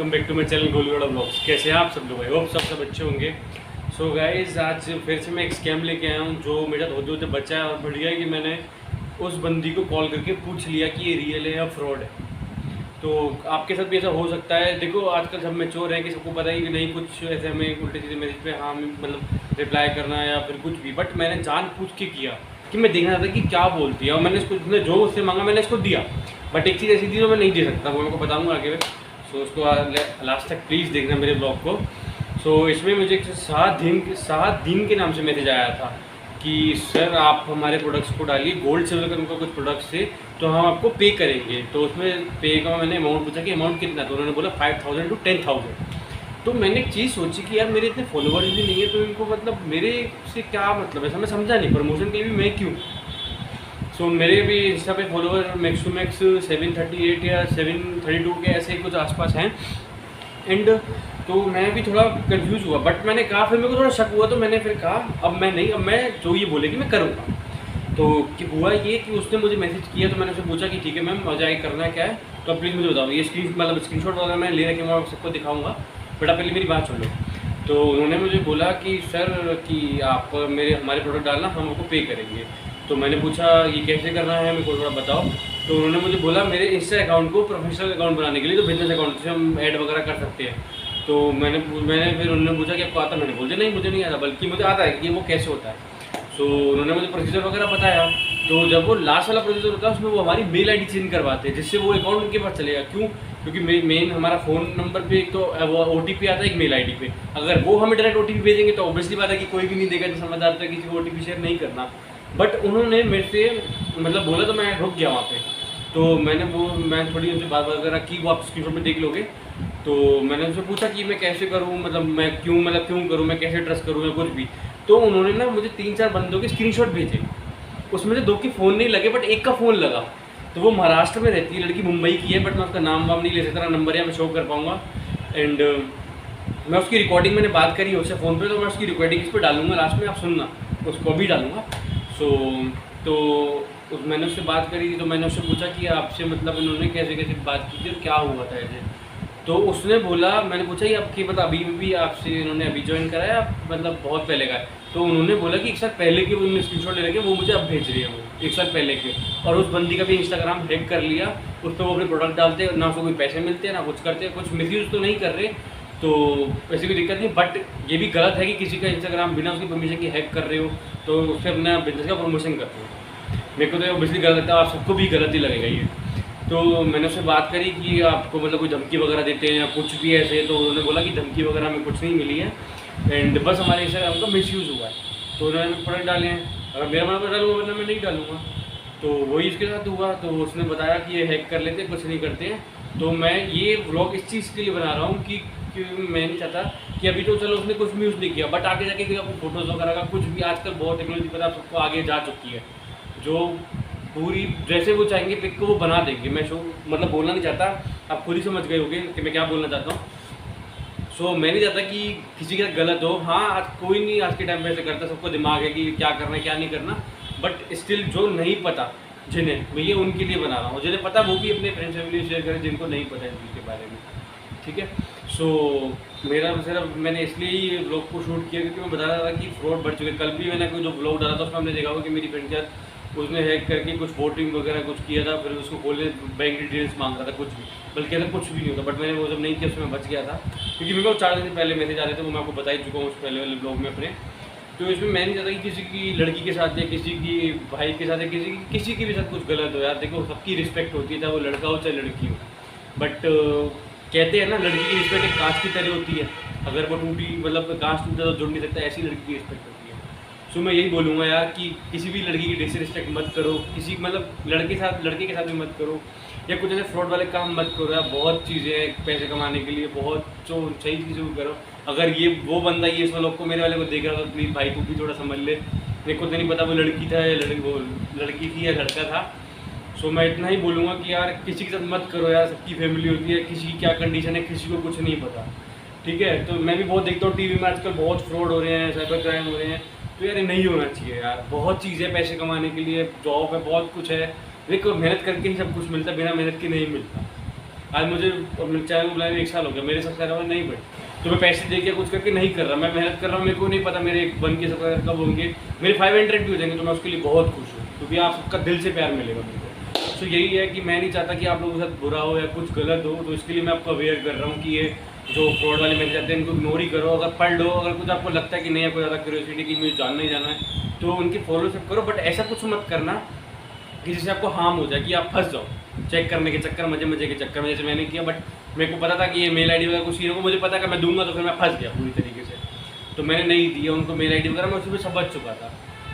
Welcome back to my channel Golugarh blogs. कैसे हैं आप सब लोग? आई होप सब अच्छे होंगे। सो गाइस, आज फिर से मैं एक स्कैम लेके आया हूँ जो मेरा होते होते बचा है। और बढ़िया है कि मैंने उस बंदी को कॉल करके पूछ लिया कि ये रियल है या फ्रॉड है। तो आपके साथ भी ऐसा हो सकता है। देखो, आजकल सब मैच्योर है कि सबको पता ही कि नहीं कुछ ऐसे हमें उल्टे सीधे मैसेज पे हाँ मतलब रिप्लाई करना या फिर कुछ भी। बट मैंने जान पूछ के किया कि मैं देखना चाहता कि क्या बोलती है, और मैंने इसको जो उससे मांगा मैंने इसको दिया। बट एक चीज़ ऐसी थी जो मैं नहीं दे सकता, वो मैं आपको बताऊँगा आगे में। सो उसको लास्ट तक प्लीज़ देखना मेरे ब्लॉग को। सो इसमें मुझे 7 दिन के नाम से मैसेज आया था कि सर आप हमारे प्रोडक्ट्स को डालिए, गोल्ड सिल्वर का उनका कुछ प्रोडक्ट्स थे तो हम आपको पे करेंगे। तो उसमें पे का मैंने अमाउंट पूछा कि अमाउंट कितना, तो उन्होंने बोला 5000 to 10,000। तो मैंने एक चीज़ सोची कि यार मेरे इतने फॉलोवर्स भी नहीं है, तो इनको मतलब मेरे से क्या मतलब, ऐसा मैं समझा नहीं। प्रमोशन के लिए भी मैं क्यों? सो मेरे भी इंस्टा पे फॉलोवर मैक्स टू मैक्स 738 या 732 के ऐसे कुछ आसपास हैं। एंड तो मैं भी थोड़ा कंफ्यूज हुआ, बट मैंने कहा, फिर मेरे को थोड़ा शक हुआ, तो मैंने फिर कहा अब मैं नहीं, अब मैं जो ये बोलेगी मैं करूँगा। तो कि हुआ ये कि उसने मुझे मैसेज किया, तो मैंने उससे पूछा कि ठीक है मैम, मजा करना है क्या है, तो प्लीज़ मुझे बताओ। ये स्क्रीनशॉट वगैरह मैं ले रखे, मैं सबको दिखाऊंगा, बट आप पहले मेरी बात सुन लो। तो उन्होंने मुझे बोला कि सर कि आप हमारे प्रोडक्ट डालना, हम आपको पे करेंगे। तो मैंने पूछा ये कैसे करना है, मेरे को थोड़ा बताओ। तो उन्होंने मुझे बोला मेरे इंस्टा अकाउंट को प्रोफेशनल अकाउंट बनाने के लिए, तो बिजनेस अकाउंट से हम ऐड वगैरह कर सकते हैं। तो मैंने फिर उन्होंने पूछा कि आपको आता? मैंने बोल दिया नहीं मुझे नहीं आता, बल्कि मुझे आता है कि वो कैसे होता है। सो उन्होंने मुझे प्रोसीजर वगैरह बताया। तो जब वो लास्ट वाला प्रोसीजर होता है उसमें वो हमारी मेल आईडी चेंज करवाते हैं, जिससे वो अकाउंट उनके पास चलेगा। क्यों? क्योंकि मेन हमारा फ़ोन नंबर पे एक तो वो OTP आता है, एक मेल आईडी पे। अगर वो हमें डायरेक्ट OTP भेजेंगे तो ऑब्वियसली बात है कि कोई भी नहीं देगा, जो समझदार था किसी को OTP शेयर नहीं करना। बट उन्होंने मेरे से मतलब बोला, तो मैं रुक गया वहाँ पे। तो मैं थोड़ी उनसे बात वगैरह की, वो आप स्क्रीनशॉट में देख लोगे। तो मैंने उनसे पूछा कि मैं कैसे करूँ, मतलब मैं क्यों करूँ, मैं कैसे ट्रस्ट करूँ या कुछ भी। तो उन्होंने ना मुझे 3-4 बंदों के स्क्रीनशॉट भेजे। उसमें से 2 के फ़ोन नहीं लगे, बट एक का फ़ोन लगा। तो वो महाराष्ट्र में रहती है लड़की, मुंबई की है, बट मैं उसका नाम वाम नहीं ले सकता, नंबर या मैं शो कर पाऊँगा। एंड मैं उसकी रिकॉर्डिंग मैंने बात करी उससे फ़ोन पे, तो मैं उसकी रिकॉर्डिंग इस पर डालूंगा लास्ट में, आप सुनना, उसको भी डालूंगा। तो मैंने उससे बात करी थी। तो मैंने उससे पूछा कि आपसे मतलब इन्होंने कैसे कैसे बात की थी और क्या हुआ था ऐसे। तो उसने बोला, मैंने पूछा ये आपकी मतलब अभी भी आपसे इन्होंने अभी ज्वाइन कराया, मतलब बहुत पहले का है? तो उन्होंने बोला कि 1 साल पहले के उन्होंने स्क्रीनशॉट ले रखे, वो मुझे अब भेज रही है, वो 1 साल पहले के। और उस बंदी का भी इंस्टाग्राम हैक कर लिया, उस पर वो अपने प्रोडक्ट डालते हैं, ना उसको कोई पैसे मिलते हैं ना कुछ करते हैं, कुछ मिसयूज़ तो नहीं कर रहे, तो ऐसी कोई दिक्कत नहीं। बट ये भी गलत है कि किसी का इंस्टाग्राम बिना उसकी परमिशन की हैक कर रहे हो, तो उससे अपना बिजनेस का प्रमोशन करते हो। मेरे को तो ऑब्वियसली गलत लगता है, आप सबको भी गलत ही लगेगा ये। तो मैंने उससे बात करी कि आपको मतलब कोई धमकी वगैरह देते हैं या कुछ भी ऐसे, तो उन्होंने बोला कि धमकी वगैरह में कुछ नहीं मिली है, एंड बस हमारे इंस्टाग्राम का मिसयूज़ हुआ है। तो उन्होंने प्रोडक्ट डाले हैं, अगर मेरा मन पर डालूंगा, वरना मैं नहीं डालूंगा। तो वही उसके साथ हुआ। तो उसने बताया कि ये हैक कर लेते हैं, कुछ नहीं करते हैं। तो मैं ये व्लॉग इस चीज़ के लिए बना रहा हूँ कि मैं नहीं चाहता कि अभी तो चलो उसने कुछ भी यूज़ नहीं किया, बट आगे जाके कोई आपको फोटोज़ वगैरह का कुछ भी, आजकल बहुत टेक्नोलॉजी पता है सबको आगे जा चुकी है, जो पूरी जैसे वो चाहेंगे पिक को वो बना देंगे। मैं मतलब बोलना नहीं चाहता, आप खुद ही समझ गए होंगे कि मैं क्या बोलना चाहता हूँ। सो मैं नहीं चाहता कि किसी के साथ गलत हो। हाँ, आज कोई नहीं आज के टाइम पे ऐसे करता, सबको दिमाग है कि क्या करना है क्या नहीं करना। बट स्टिल जो नहीं पता जिन्हें, मैं ये उनके लिए बना रहा हूँ। जिन्हें पता वो भी अपने फ्रेंड्स फैमिली शेयर करें, जिनको नहीं पता है इस के बारे में, ठीक है। सो मेरा सिर्फ मैंने इसलिए ही व्लॉग को शूट किया क्योंकि मैं बता रहा था कि फ्रॉड बढ़ चुके। कल भी मैंने कोई जो व्लॉग डाला था उसमें हमने देखा होगा कि मेरी फ्रेंड के साथ उसने हैक करके कुछ वोटिंग वगैरह कुछ किया था, फिर उसको खोलने बैंक डिटेल्स मांग रहा था, कुछ भी, बल्कि ऐसा कुछ भी नहीं होता। बट मैंने वो जब नहीं किया उसमें बच गया था, क्योंकि मेरे को 4 दिन पहले मैसेज आ रहे थे, वो मैं आपको बता ही चुका हूँ उस पहले वाले ब्लॉग में अपने। तो इसमें मैं नहीं चाहता कि किसी की लड़की के साथ या किसी की भाई के साथ या किसी के भी साथ कुछ गलत हो। यार देखो, सबकी रिस्पेक्ट होती है, चाहे वो लड़का हो चाहे लड़की हो। बट कहते हैं ना, लड़की की रिस्पेक्ट एक कांच की तरह होती है, अगर वो टूटी मतलब कांच टूटा तो जुड़ नहीं सकता, ऐसी लड़की की रिस्पेक्ट होती है। सो मैं यही बोलूँगा यार कि किसी भी लड़की की डिसरिस्पेक्ट मत करो, किसी मतलब लड़के के साथ भी मत करो, या कुछ ऐसे फ्रॉड वाले काम मत करो। यार बहुत चीज़ें हैं पैसे कमाने के लिए, बहुत जो सही चीज़ें करो। अगर ये वो बंदा ये इस लोग को मेरे वाले को देख रहा था, तो प्लीज़ भाई तू भी थोड़ा समझ ले। मेरे को तो नहीं पता वो लड़की था या लड़की थी या लड़का था। सो मैं इतना ही बोलूँगा कि यार किसी के साथ मत करो यार, सबकी फैमिली होती है, किसी की क्या कंडीशन है किसी को कुछ नहीं पता, ठीक है। तो मैं भी बहुत देखता हूँ टीवी में आजकल बहुत फ्रॉड हो रहे हैं, साइबर क्राइम हो रहे हैं। तो यार ये नहीं होना चाहिए यार, बहुत चीज़ें पैसे कमाने के लिए, जॉब है, बहुत कुछ है। देखो मेहनत करके ही सब कुछ मिलता है, बिना मेहनत के नहीं मिलता। आज मुझे अपने चैनल को बुलाए 1 साल हो गया, मेरे सब्सक्राइबर नहीं बढ़े, तो मैं पैसे दे के कुछ करके नहीं कर रहा, मैं मेहनत कर रहा हूँ, मेरे को नहीं पता मेरे 1 के सब्सक्राइबर कब होंगे, मेरे 500 भी हो जाएंगे तो मैं उसके लिए बहुत खुश हूँ, क्योंकि आप सबका दिल से प्यार मिलेगा मेरे को। तो यही है कि मैं नहीं चाहता कि आप लोगों के साथ बुरा हो या कुछ गलत हो, तो इसके लिए मैं आपको अवेयर कर रहा हूँ कि ये जो फ्रॉड वाले मैसेज आते हैं इनको इग्नोर ही करो, अगर पढ़ लो, अगर कुछ आपको लगता है कि नहीं आपको ज़्यादा क्यूरियोसिटी कि मुझे जानना ही जाना है तो उनकी फॉलो सब करो, बट ऐसा कुछ मत करना कि जिससे आपको हार्म हो जाए, कि आप फंस जाओ चेक करने के चक्कर, मजे के चक्कर में, जैसे मैंने किया। बट मेरे को पता था कि ये मेल आईडी वगैरह कुछ चीज़ों को मुझे पता कि मैं दूंगा तो फिर मैं फंस गया पूरी तरीके से, तो मैंने नहीं दिया उनको मेल आईडी वगैरह, मैं उसमें समझ चुका था।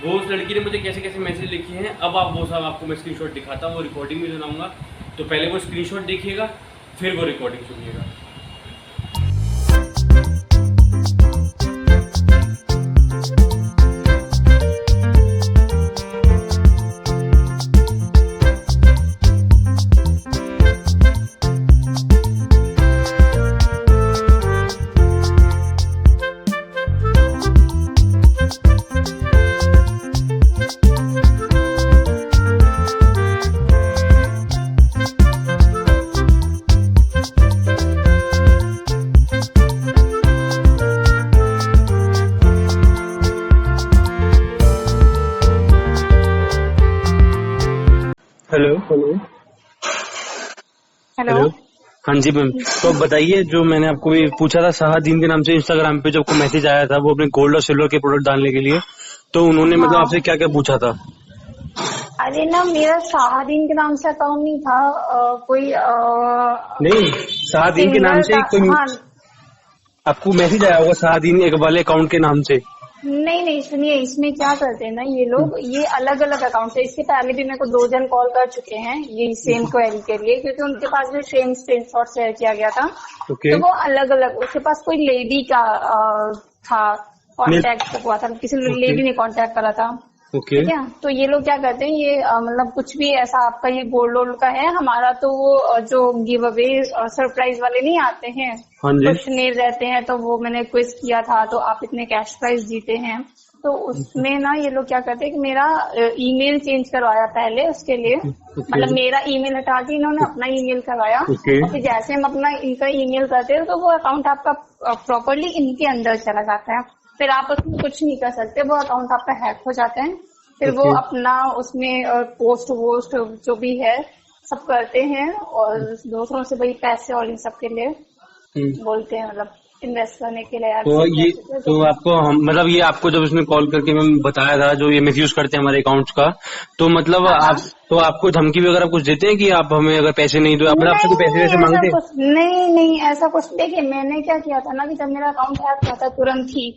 वो उस लड़की ने मुझे कैसे कैसे मैसेज लिखे हैं, अब आप वो सब आपको मैं स्क्रीनशॉट दिखाता हूँ, वो रिकॉर्डिंग भी सुनाऊंगा, तो पहले वो स्क्रीनशॉट देखिएगा फिर वो रिकॉर्डिंग सुनिएगा। Hello hello hello. हाँ जी मैम, तो बताइए, जो मैंने आपको भी पूछा था शाहदीन के नाम से इंस्टाग्राम पे जब को मैसेज आया था वो अपने गोल्ड और सिल्वर के प्रोडक्ट डालने के लिए, तो उन्होंने मतलब आपसे क्या क्या पूछा था? अरे ना, मेरा शाहदीन के नाम से अकाउंट नहीं था, कोई नहीं, शाहदीन के नाम से कोई हाँ, आपको मैसेज आया होगा शाहदीन एक वाले अकाउंट के नाम से। नहीं सुनिए, इसमें क्या करते हैं ना ये लोग, ये अलग अलग अकाउंट है। इसके पहले भी मेरे को 2 जन कॉल कर चुके हैं ये सेम क्वेरी के लिए, क्योंकि उनके पास भी सेम स्क्रीनशॉट शेयर किया गया था। तो वो अलग अलग, उसके पास कोई लेडी का था कांटेक्ट हुआ था, किसी लेडी ने कांटेक्ट करा था। ठीक है, तो ये लोग क्या करते हैं, ये मतलब कुछ भी ऐसा आपका ये गोल्ड वोल्ड का है हमारा, तो वो जो गिव अवे सरप्राइज वाले नहीं आते हैं, क्वेश्चनेयर रहते हैं, तो वो मैंने क्विज किया था तो आप इतने कैश प्राइज जीते हैं, तो उसमें ना ये लोग क्या करते हैं कि मेरा ईमेल चेंज करवाया पहले उसके लिए, मतलब मेरा ईमेल हटा के इन्होंने अपना ईमेल करवाया, और फिर जैसे हम अपना इनका ईमेल करते हैं तो वो अकाउंट आपका प्रॉपरली इनके अंदर चला जाता है, फिर आप उसमें कुछ नहीं कर सकते, वो अकाउंट आपका हैक हो जाते हैं। फिर वो अपना उसमें पोस्ट वोस्ट जो भी है सब करते हैं, और दूसरों से वही पैसे और इन सब के लिए बोलते हैं, मतलब इन्वेस्ट करने के लिए। तो ये तो आपको मतलब ये आपको जब उसने कॉल करके मैं बताया था जो ये मिसयूज करते हैं हमारे अकाउंट्स का, तो मतलब आप तो आपको धमकी वगैरह कुछ देते हैं कि आप हमें अगर पैसे नहीं दो, मतलब आपसे पैसे वैसे मांगते हैं? नहीं ऐसा कुछ। देखिए, मैंने क्या किया था ना कि जब मेरा अकाउंट हैक हुआ था तुरंत ही,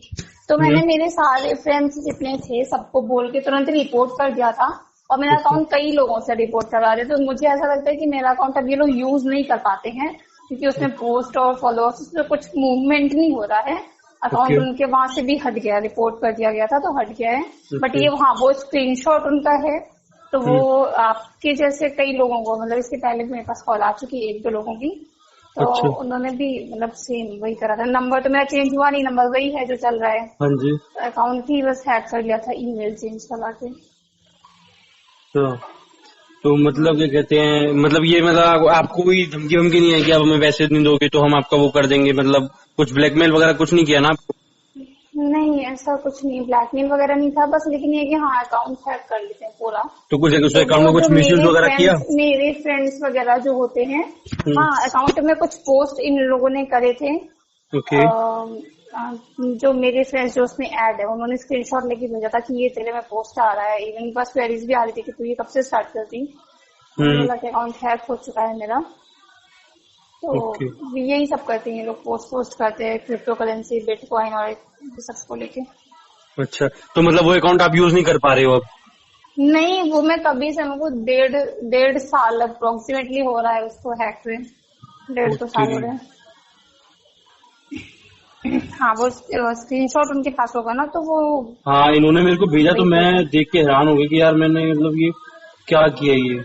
तो मैंने मेरे सारे फ्रेंड्स जितने थे सबको बोल के तुरंत रिपोर्ट कर दिया था, और मेरा अकाउंट कई लोगों से रिपोर्ट करवा रहे। तो मुझे ऐसा लगता है कि मेरा अकाउंट अब ये लोग यूज नहीं कर पाते हैं, क्योंकि उसमें पोस्ट और फॉलोअर्स उसमें कुछ मूवमेंट नहीं हो रहा है। अकाउंट उनके वहां से भी हट गया, रिपोर्ट कर दिया गया था तो हट गया है। बट ये वहाँ वो स्क्रीनशॉट उनका है, तो वो आपके जैसे कई लोगों को, मतलब इसके पहले मेरे पास कॉल आ चुकी है 1-2 लोगों की, तो उन्होंने भी मतलब सेम वही करा था। नंबर तो मेरा चेंज हुआ नहीं, नंबर वही है जो चल रहा है। हाँ जी, अकाउंट ही बस हैक कर लिया था ईमेल चेंज करवा के। तो मतलब क्या कहते हैं, मतलब ये मतलब आपको कोई धमकी वमकी नहीं है कि आप हमें पैसे नहीं दोगे तो हम आपका वो कर देंगे, मतलब कुछ ब्लैकमेल वगैरह कुछ नहीं किया ना आपको? नहीं, ऐसा कुछ नहीं, ब्लैकमेल वगैरह नहीं था, बस लेकिन ये कि हाँ अकाउंट हैक कर लेते हैं पूरा। तो कुछ अकाउंट में कुछ मिसयूज वगैरह किया? मेरे फ्रेंड्स वगैरह जो होते हैं, हाँ अकाउंट में कुछ पोस्ट इन लोगों ने करे थे। जो मेरे फ्रेंड्स जो उसमें ऐड है उन्होंने स्क्रीनशॉट लेके भेजा था कि ये तेरे में पोस्ट आ रहा है। इवन बस क्वेरीज भी आ रही थी कि तू ये कब से स्टार्ट करती। अकाउंट हैक हो चुका है मेरा, तो यही सब करते हैं लोग, पोस्ट करते हैं क्रिप्टो करेंसी, बिटकॉइन और सबको लेके। अच्छा, तो मतलब वो अकाउंट आप यूज नहीं कर पा रहे हो अब? नहीं, वो मैं कभी से, मेरे को 1.5 साल अप्रोक्सीमेटली हो रहा है उसको हैक हुए, 1.5-2 साल हो रहे हैं। हाँ, वो स्क्रीनशॉट उनके पास होगा ना, तो वो हाँ इन्होंने मेरे को भेजा, तो मैं देख के हैरान हो गया कि यार मैंने मतलब ये क्या किया ये।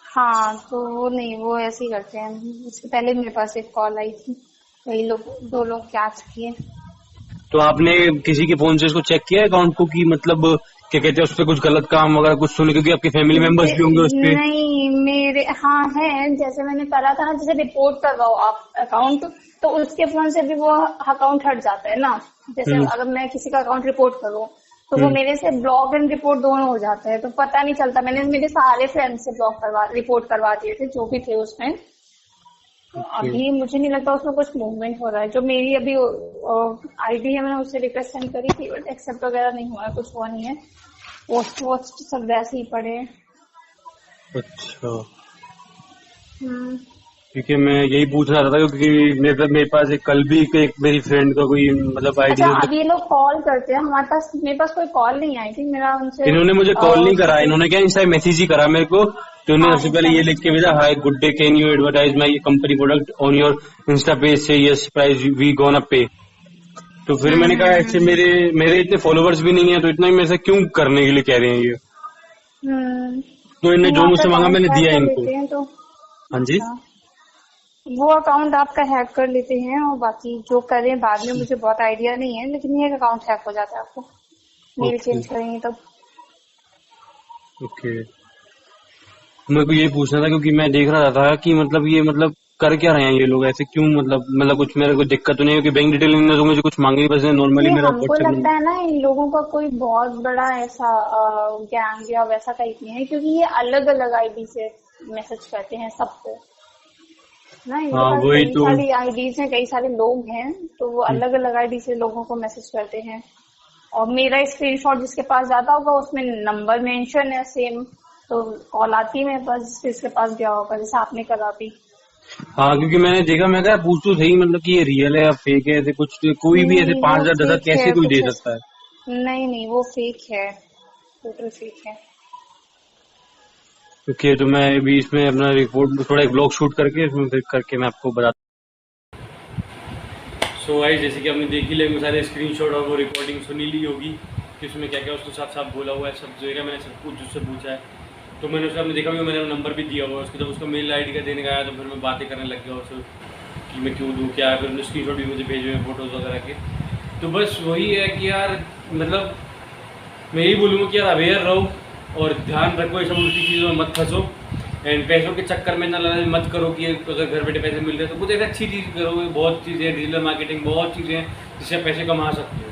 हाँ, तो वो नहीं, वो ऐसे ही करते हैं। उसके पहले मेरे पास एक कॉल आई थी, वही लोग 2 लोग क्या चुकी है। तो आपने किसी के फोन से इसको चेक किया अकाउंट को कि मतलब क्या कहते हैं उस पर कुछ गलत काम वगैरह कुछ सुने, क्योंकि आपके फैमिली मेंबर्स भी होंगे उस पे। नहीं मेरे हाँ है, जैसे मैंने करा था ना, जैसे रिपोर्ट करवाओ आप अकाउंट, तो उसके फोन से भी वो अकाउंट हट जाता है ना। जैसे अगर मैं किसी का अकाउंट रिपोर्ट करूँ तो वो मेरे से ब्लॉक एंड रिपोर्ट दोनों हो जाते हैं, तो पता नहीं चलता। मैंने मेरे सारे फ्रेंड्स से रिपोर्ट करवा दिए थे जो भी थे उसमें। तो अभी मुझे नहीं लगता उसमें कुछ मूवमेंट हो रहा है। जो मेरी अभी आईडी है, मैंने उससे रिक्वेस्ट सेंड करी थी, बट एक्सेप्ट वगैरह नहीं हुआ है, कुछ हुआ नहीं है। पोस्ट सब वैसे ही पड़े हैं। अच्छा, क्योंकि मैं यही पूछ रहा था, क्योंकि मेरे पास कल भी एक मेरी फ्रेंड का कोई मतलब आईडी। अच्छा, अब ये लोग कॉल करते हैं मेरे पास कोई कॉल नहीं आई थी मेरा उनसे। इन्होंने मुझे कॉल नहीं करा, इन्होंने क्या इंस्टा मैसेज ही करा मेरे को। तो उन्होंने सबसे पहले ये लिख के भेजा, hi good day, can you advertise my company product on your insta page से, yes price we gonna pay. तो फिर मैंने कहा ऐसे मेरे इतने फॉलोवर्स भी नहीं है, तो इतना ही मेरे से क्यों करने के लिए कह रहे हैं ये। तो इन्हें जो मुझसे मांगा मैंने दिया इनको। तो हाँ जी, वो अकाउंट आपका हैक कर लेते हैं, और बाकी जो करें बाद में मुझे बहुत आइडिया नहीं है, लेकिन ये अकाउंट हैक हो जाता है आपको मेल चेंज करेंगे तो। ओके, मेरे को ये पूछना था, क्योंकि मैं देख रहा था कि मतलब ये मतलब कर क्या रहे हैं ये लोग ऐसे, क्यों मतलब कुछ मेरे को दिक्कत तो नहीं है कि बैंक डिटेल इन्होंने तो मुझे कुछ मांगी, बस नॉर्मली मेरा हमको लगता है ना इन लोगों का कोई बहुत बड़ा ऐसा गैंग या वैसा टाइप नहीं है, क्योंकि ये अलग अलग आईडी से मैसेज करते हैं सबको ना। कई सारी आईडीज हैं, कई सारे लोग हैं, तो वो अलग अलग आईडी से लोगों को मैसेज करते हैं। और मेरा स्क्रीनशॉट जिसके पास जाता होगा उसमें नंबर मेंशन है सेम, तो कॉल आती है मेरे पास जिसके पास गया होगा, जैसे आपने करा भी। हाँ, क्योंकि मैंने देखा, मैं कहा पूछ तो सही, मतलब कि ये रियल है या फेक है, ऐसे कुछ कोई भी ऐसे 5,000 10,000 कैसे कोई दे सकता है। नहीं वो फेक है, टोटल फेक है। ओके, तो मैं अभी इसमें अपना रिपोर्ट थोड़ा एक ब्लॉग शूट करके इसमें फिर करके मैं आपको बताता हूँ। सो गाइस, जैसे कि आपने देख ही लिया, सारे स्क्रीनशॉट और वो रिकॉर्डिंग सुनी ली होगी कि उसमें क्या क्या उसको साफ साफ बोला हुआ है, सब जो है मैंने सब कुछ उससे पूछा है। तो मैंने उससे आपने देखा भी, मैंने नंबर भी दिया हुआ है उसको। जब उसका मेल आईडी का देने का आया तो फिर मैं बातें करने लग गया उससे कि मैं क्यों दूँ क्या है। फिर उन्होंने स्क्रीनशॉट भी मुझे भेजे हुए फोटोज़ वगैरह के। तो बस वही है कि यार मतलब मैं यही बोलूँगा कि यार अवेयर रहो और ध्यान रखो, ये सब उल्टी चीज़ों में मत फंसो, एंड पैसों के चक्कर में ना मत करो कि अगर घर बैठे पैसे मिल रहे हैं तो कुछ एक अच्छी चीज़ करो। बहुत चीज़ें हैं, डिजिटल मार्केटिंग बहुत चीज़ें हैं जिससे आप पैसे कमा सकते हो।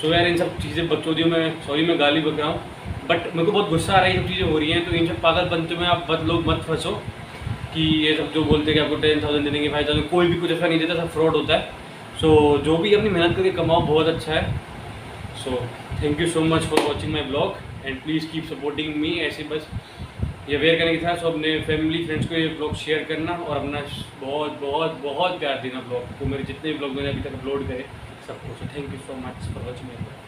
सो यार इन सब चीज़ें बकचोदियों में सॉरी मैं गाली बक रहा हूँ, बट मेरे को बहुत गुस्सा आ रहा है ये सब चीज़ें हो रही हैं। तो इन सब पागलपंतों में आप लोग मत फंसो कि ये सब जो बोलते हैं कि आपको 10,000 दे देंगे 5,000, कोई भी कुछ ऐसा नहीं देता, सब फ्रॉड होता है। सो जो भी अपनी मेहनत करके कमाओ बहुत अच्छा है। So thank you so much for watching my blog and please keep supporting me. ऐसे बस ये अवेयर करने की था। सो अपने फैमिली फ्रेंड्स को ये ब्लॉग शेयर करना और अपना बहुत बहुत बहुत प्यार देना ब्लॉग को, मेरे जितने ब्लॉग मैंने अभी तक अपलोड करे सबको। So thank you so much for watching my blog.